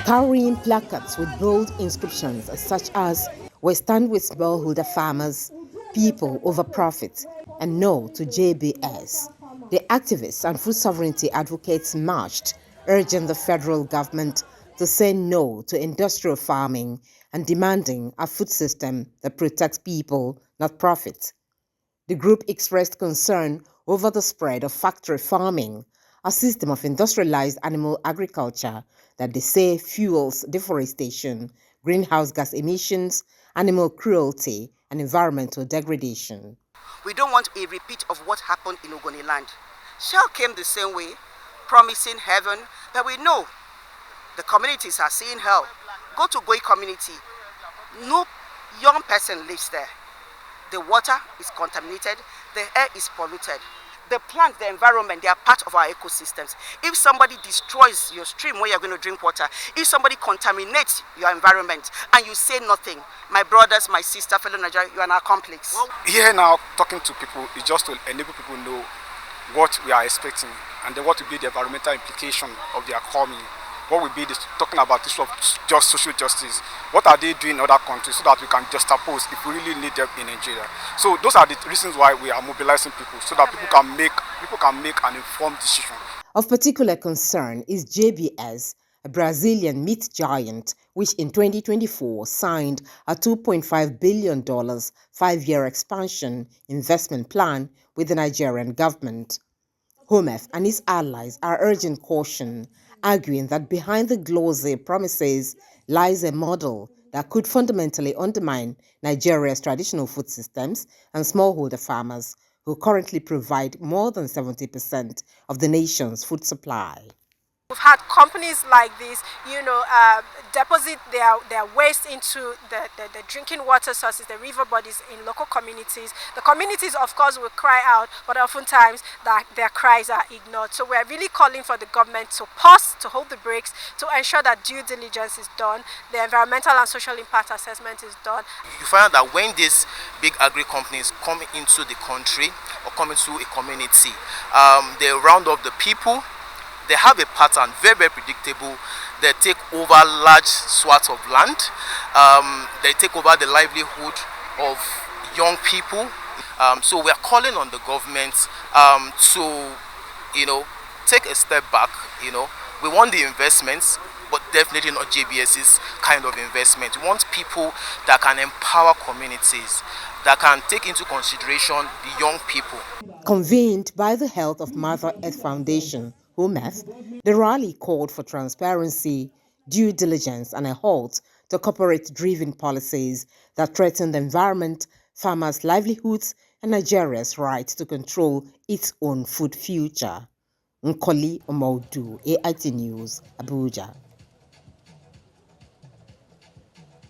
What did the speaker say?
carrying placards with bold inscriptions such as "We stand with smallholder farmers, people over profit," and "No to JBS." The activists and food sovereignty advocates marched, urging the federal government to say no to industrial farming and demanding a food system that protects people, not profit. The group expressed concern over the spread of factory farming, a system of industrialized animal agriculture that they say fuels deforestation, greenhouse gas emissions, animal cruelty, and environmental degradation. We don't want a repeat of what happened in Ogoniland. Shell came the same way, promising heaven, but we know the communities are seeing hell. Go to Goi community. No young person lives there. The water is contaminated, the air is polluted. The plants, the environment, they are part of our ecosystems. If somebody destroys your stream where you're going to drink water, if somebody contaminates your environment and you say nothing, my brothers, my sister, fellow Nigerians, you are an accomplice. Here now, talking to people is just to enable people know what we are expecting and then what will be the environmental implication of their coming. What will be this, talking about this of just social justice. What are they doing in other countries so that we can juxtapose if we really need them in Nigeria. So those are the reasons why we are mobilizing people so that people can make an informed decision. Of particular concern is JBS, a Brazilian meat giant, which in 2024 signed a $2.5 billion 5-year expansion investment plan with the Nigerian government. HOMEF and its allies are urging caution, arguing that behind the glossy promises lies a model that could fundamentally undermine Nigeria's traditional food systems and smallholder farmers, who currently provide more than 70% of the nation's food supply. We've had companies like this, deposit their waste into the drinking water sources, the river bodies in local communities. The communities, of course, will cry out, but oftentimes their cries are ignored. So we're really calling for the government to pause, to hold the brakes, to ensure that due diligence is done, the environmental and social impact assessment is done. You find out that when these big agri companies come into the country or come into a community, they round up the people. They have a pattern, very, very predictable. They take over large swaths of land. They take over the livelihood of young people. So we are calling on the government to, take a step back. We want the investments, but definitely not JBS's kind of investment. We want people that can empower communities, that can take into consideration the young people. Convened by the Health of Mother Earth Foundation, HOMEF, the rally called for transparency, due diligence, and a halt to corporate-driven policies that threaten the environment, farmers' livelihoods, and Nigeria's right to control its own food future. Nkoli Omaudu, AIT News, Abuja.